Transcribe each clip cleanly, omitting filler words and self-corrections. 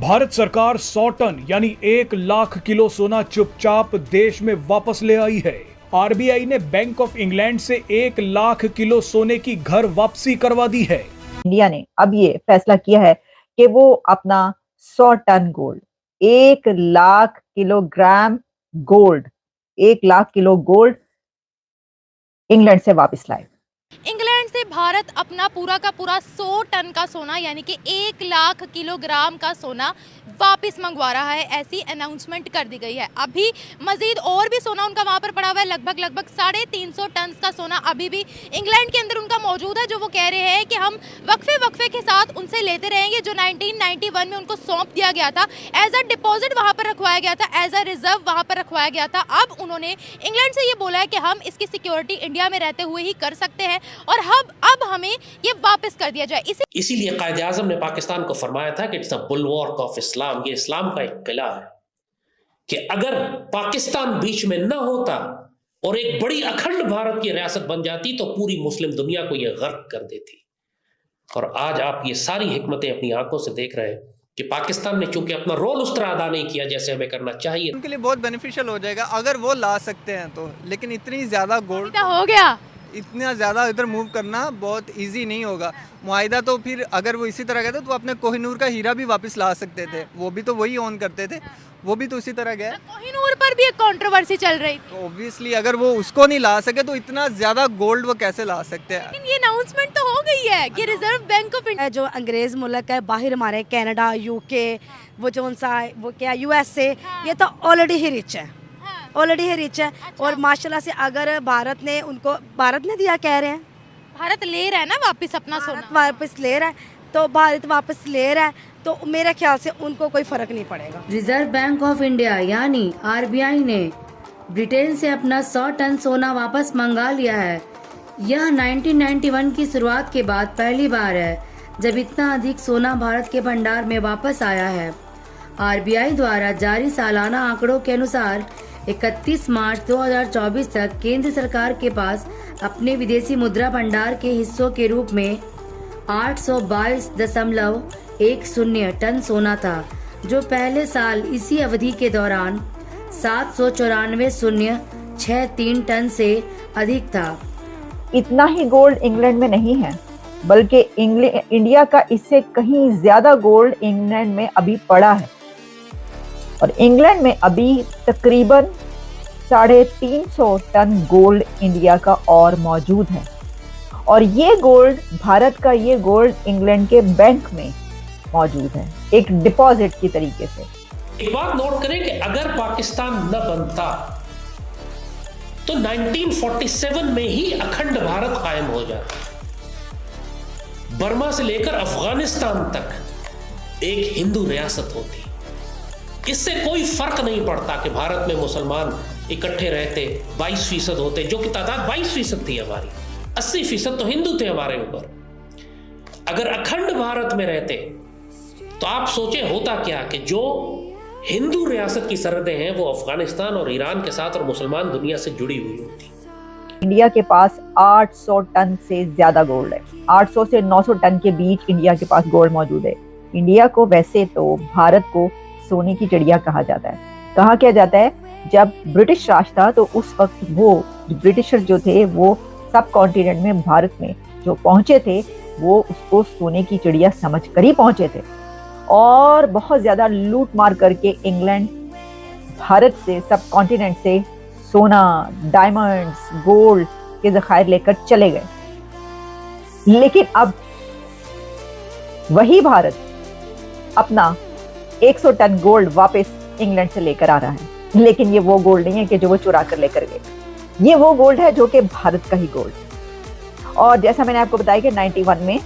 भारत सरकार 100 टन यानी 1 लाख किलो सोना चुपचाप देश में वापस ले आई है। आरबीआई ने बैंक ऑफ इंग्लैंड से 1 लाख किलो सोने की घर वापसी करवा दी है। इंडिया ने अब ये फैसला किया है कि वो अपना 100 ton gold 1 lakh kilogram gold 1 lakh kilo gold England से वापस लाए। इंग्लैंड से भारत अपना पूरा का पूरा 100 टन का सोना यानी कि 1 लाख किलोग्राम का सोना वापस मंगवा रहा है, ऐसी अनाउंसमेंट कर दी गई है। अभी मजीद और भी सोना उनका वहां पर पड़ा हुआ है, लगभग 350 टन का सोना अभी भी इंग्लैंड के अंदर उनका मौजूद है, जो वो कह रहे हैं कि हम वक्फे के साथ उनसे लेते रहेंगे। जो 1991 में उनको सौंप दिया गया था, एज अ डिपॉजिट वहां पर रखवाया गया था, एज अ रिजर्व वहां पर रखवाया गया था। अब उन्होंने इंग्लैंड से ये बोला है कि हम इसकी सिक्योरिटी इंडिया में रहते हुए ही कर सकते हैं और अब हमें ये वापस कर दिया जाए। इसीलिए कायदे आज़म ने पाकिस्तान को फरमाया था कि इट्स अ बुलवार्क ऑफ इस्लाम, ये इस्लाम का एक किला है कि अगर पाकिस्तान बीच में न होता और एक बड़ी अखंड भारत की रियासत बन जाती तो पूरी मुस्लिम दुनिया को यह गर्क कर देती। और आज आप ये सारी हिकमतें अपनी आंखों से देख रहे हैं कि पाकिस्तान ने चूंकि अपना रोल उस तरह अदा नहीं किया जैसे हमें करना चाहिए। उनके लिए बहुत बेनिफिशियल हो जाएगा अगर वो ला सकते हैं तो, लेकिन इतनी ज्यादा गोल्ड हो गया, इतना ज़्यादा इधर मूव करना बहुत इजी नहीं होगा। मुआहिदा तो फिर अगर वो इसी तरह कहते तो अपने कोहिनूर का हीरा भी वापस ला सकते थे, वो भी तो वही ओन करते थे, वो भी तो इसी तरह गया। कोहिनूर पर भी एक कंट्रोवर्सी चल रही थी, तो ऑब्वियसली अगर वो उसको नहीं ला सके तो इतना ज़्यादा गोल्ड वो कैसे ला सकते हैं। लेकिन ये अनाउंसमेंट तो हो गई है कि रिजर्व बैंक ऑफ इंडिया जो अंग्रेज मुल्क है बाहर हमारे कनाडा यूके वो जो सा वो क्या यूएसए, ये तो ऑलरेडी ही रिच है, ऑलरेडी ही रिच है। और माशाल्लाह से अगर भारत ने दिया, कह रहे हैं भारत ले रहा है ना वापस अपना सोना, वापस ले रहा है, तो भारत वापस ले रहा है तो मेरे ख्याल से उनको कोई फर्क नहीं पड़ेगा। रिजर्व बैंक ऑफ इंडिया यानी आरबीआई ने ब्रिटेन से अपना 100 टन सोना वापस मंगा लिया है। यह 1991 की शुरुआत के बाद पहली बार है जब इतना अधिक सोना भारत के भंडार में वापस आया है। आरबीआई द्वारा जारी सालाना आंकड़ों के अनुसार 31 मार्च 2024 तक केंद्र सरकार के पास अपने विदेशी मुद्रा भंडार के हिस्सों के रूप में 822.10 टन सोना था, जो पहले साल इसी अवधि के दौरान 794.63 टन से अधिक था। इतना ही गोल्ड इंग्लैंड में नहीं है, बल्कि इंडिया का इससे कहीं ज्यादा गोल्ड इंग्लैंड में अभी पड़ा है। और इंग्लैंड में अभी तकरीबन 350 टन गोल्ड इंडिया का और मौजूद है। और ये गोल्ड, भारत का ये गोल्ड इंग्लैंड के बैंक में मौजूद है, एक डिपॉजिट की तरीके से। एक बात नोट करें कि अगर पाकिस्तान न बनता तो 1947 में ही अखंड भारत कायम हो जाता। बर्मा से लेकर अफगानिस्तान तक एक हिंदू रियासत होती। इससे कोई फर्क नहीं पड़ता कि भारत में मुसलमान इकट्ठे रहते, 22% होते, जो कि तादाद 22% थी हमारी, 80% तो हिंदू थे हमारे ऊपर। अगर अखंड भारत में रहते तो आप सोचे होता क्या कि जो हिंदू रियासत की सरहदें हैं वो अफगानिस्तान और ईरान के साथ और मुसलमान दुनिया से जुड़ी हुई होती। इंडिया के पास 800 टन से ज्यादा गोल्ड है, 800 से 900 टन के बीच इंडिया के पास गोल्ड मौजूद है। इंडिया को वैसे तो भारत को सोने की चिड़िया कहा जाता है। कहा क्या जाता है, जब ब्रिटिश राज था तो उस वक्त वो ब्रिटिशर जो थे वो सब कॉन्टिनेंट में भारत में जो पहुंचे थे वो उसको सोने की चिड़िया समझ कर ही पहुंचे थे और बहुत ज्यादा लूट मार करके इंग्लैंड भारत से, सब कॉन्टिनेंट से सोना, डायमंड्स, गोल्ड के ज़खायर लेकर चले गए। लेकिन अब वही भारत अपना 100 टन गोल्ड वापस इंग्लैंड से लेकर आ रहा है। लेकिन ये वो गोल्ड नहीं है कि जो वो चुरा कर लेकर गए, ये वो गोल्ड है जो कि भारत का ही गोल्ड। और जैसा मैंने आपको बताया कि 91 में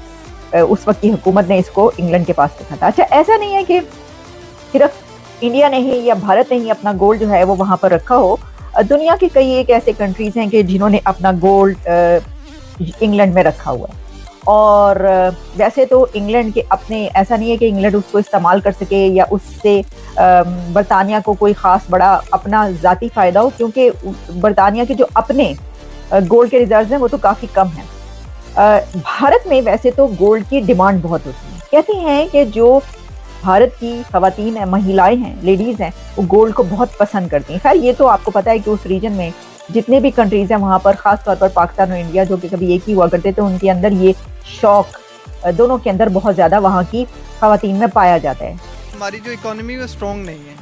उस वक्त की हुकूमत ने इसको इंग्लैंड के पास रखा था। अच्छा, ऐसा नहीं है कि सिर्फ इंडिया ने ही या भारत ने ही अपना गोल्ड जो है वो वहां पर रखा हो। दुनिया की कई एक ऐसे कंट्रीज हैं कि जिन्होंने अपना गोल्ड इंग्लैंड में रखा हुआ है। और वैसे तो इंग्लैंड के अपने, ऐसा नहीं है कि इंग्लैंड उसको इस्तेमाल कर सके या उससे बरतानिया को कोई ख़ास बड़ा अपना ज़ाती फ़ायदा हो, क्योंकि बरतानिया के जो अपने गोल्ड के रिजर्व्स हैं वो तो काफ़ी कम हैं। भारत में वैसे तो गोल्ड की डिमांड बहुत होती है। कहते हैं कि जो भारत की खवातीन है, महिलाएं हैं, लेडीज हैं, वो गोल्ड को बहुत पसंद करती हैं। खैर ये तो आपको पता है कि उस रीजन में जितने भी कंट्रीज हैं वहां पर, खास तौर पर पाकिस्तान और इंडिया जो कि कभी एक ही हुआ करते थे, उनके अंदर ये शौक दोनों के अंदर बहुत ज्यादा वहां की खवातीन में पाया जाता है। हमारी जो इकोनॉमी है वो स्ट्रॉन्ग नहीं है।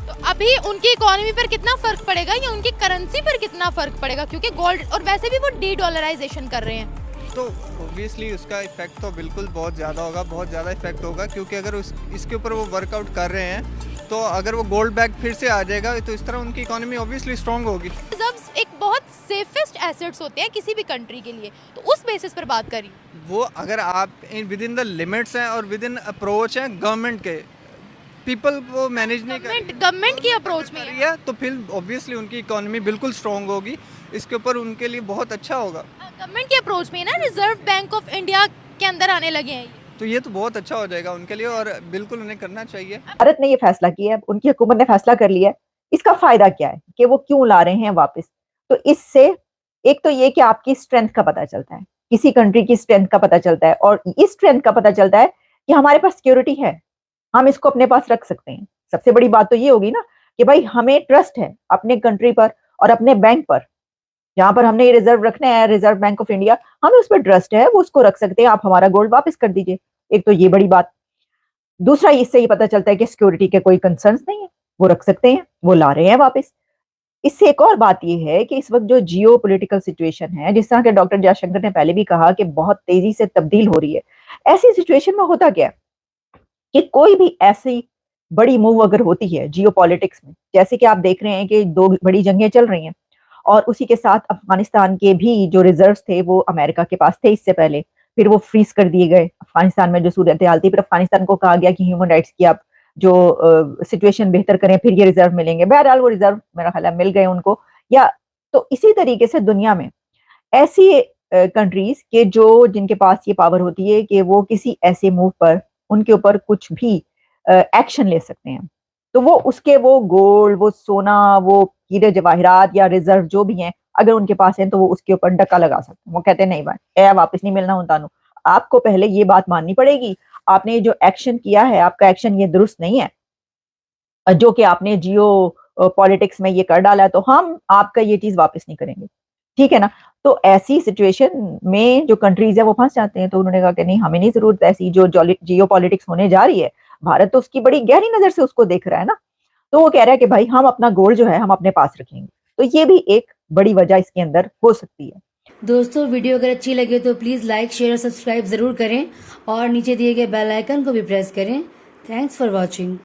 तो अभी उनकी इकोनॉमी पर कितना फर्क पड़ेगा या उनकी करेंसी पर कितना फर्क पड़ेगा, क्योंकि गोल्ड और वैसे भी वो डी-डॉलराइजेशन कर रहे हैं। तो ऑब्वियसली उसका इफेक्ट तो बिल्कुल बहुत ज़्यादा होगा, बहुत ज़्यादा इफेक्ट होगा, क्योंकि अगर इसके ऊपर वो वर्कआउट कर रहे हैं तो अगर वो गोल्ड बैक फिर से आ जाएगा तो इस तरह उनकी इकोनॉमी ऑब्वियसली स्ट्रॉन्ग होगी। रिजर्व्स एक बहुत सेफेस्ट एसेट्स होते हैं किसी भी कंट्री के लिए, तो उस बेसिस पर बात करिए। वो अगर आप विद इन द लिमिट्स हैं और विद इन अप्रोच हैं गवर्नमेंट के, पीपल को मैनेज नहीं कर गवर्नमेंट की अप्रोच में रही है, तो फिर ऑब्वियसली उनकी इकोनॉमी बिल्कुल स्ट्रॉन्ग होगी। इसके ऊपर उनके लिए बहुत अच्छा होगा। गवर्नमेंट की अप्रोच में ना रिजर्व बैंक ऑफ इंडिया के अंदर आने लगे हैं, तो ये तो बहुत अच्छा हो जाएगा उनके लिए और बिल्कुल उन्हें करना चाहिए। भारत ने ये फैसला किया है, उनकी हुकूमत ने फैसला कर लिया है, इसका फायदा क्या है कि वो क्यों ला रहे हैं वापस। तो इससे एक तो ये कि आपकी स्ट्रेंथ का पता चलता है, किसी कंट्री की स्ट्रेंथ का पता चलता है, और इस स्ट्रेंथ का पता चलता है कि हमारे पास सिक्योरिटी है, हम इसको अपने पास रख सकते हैं। सबसे बड़ी बात तो ये होगी ना कि भाई हमें ट्रस्ट है अपने कंट्री पर और अपने बैंक पर, जहां पर हमने ये रिजर्व रखना है, रिजर्व बैंक ऑफ इंडिया, हमें उस पर ट्रस्ट है, वो उसको रख सकते हैं, आप हमारा गोल्ड वापस कर दीजिए। एक तो ये बड़ी बात। दूसरा, इससे ये पता चलता है कि सिक्योरिटी के कोई कंसर्न्स नहीं है, वो रख सकते हैं, वो ला रहे हैं वापस। इससे एक और बात ये है कि इस वक्त जो जियो पॉलिटिकल सिचुएशन है, जिस तरह के डॉक्टर जयशंकर ने पहले भी कहा कि बहुत तेजी से तब्दील हो रही है, ऐसी सिचुएशन में होता क्या कि कोई भी ऐसी बड़ी मूव अगर होती है जियो पॉलिटिक्स में, जैसे कि आप देख रहे हैं कि 2 बड़ी जंगें चल रही हैं और उसी के साथ अफगानिस्तान के भी जो रिजर्व्स थे वो अमेरिका के पास थे इससे पहले, फिर वो फ्रीज कर दिए गए। अफगानिस्तान में जो सूरत हाल थी, फिर अफगानिस्तान को कहा गया कि ह्यूमन राइट्स की आप जो सिचुएशन बेहतर करें, फिर ये रिजर्व मिलेंगे। बहरहाल वो रिजर्व मेरा ख्याल है मिल गए उनको। या तो इसी तरीके से दुनिया में ऐसी कंट्रीज के जो जिनके पास ये पावर होती है कि वो किसी ऐसे मूव पर उनके ऊपर कुछ भी एक्शन ले सकते हैं, तो वो उसके वो गोल्ड, वो सोना, वो हीरे जवाहरात या रिजर्व जो भी हैं, अगर उनके पास हैं तो वो उसके ऊपर डका लगा सकते हैं। वो कहते हैं नहीं भाई ए वापस नहीं मिलना होता। आपको पहले ये बात माननी पड़ेगी, आपने जो एक्शन किया है, आपका एक्शन ये दुरुस्त नहीं है, जो कि आपने जियो पॉलिटिक्स में ये कर डाला है, तो हम आपका ये चीज वापस नहीं करेंगे, ठीक है ना। तो ऐसी सिचुएशन में जो कंट्रीज है वो फंस जाते हैं। तो उन्होंने कहा कि नहीं, हमें नहीं जरूरत ऐसी जो जियो पॉलिटिक्स होने जा रही है, भारत तो उसकी बड़ी गहरी नजर से उसको देख रहा है ना। तो वो कह रहा है कि भाई हम अपना गोल्ड जो है हम अपने पास रखेंगे। तो ये भी एक बड़ी वजह इसके अंदर हो सकती है। दोस्तों वीडियो अगर अच्छी लगे तो प्लीज लाइक, शेयर और सब्सक्राइब जरूर करें और नीचे दिए गए बेल आइकन को भी प्रेस करें। Thanks for watching.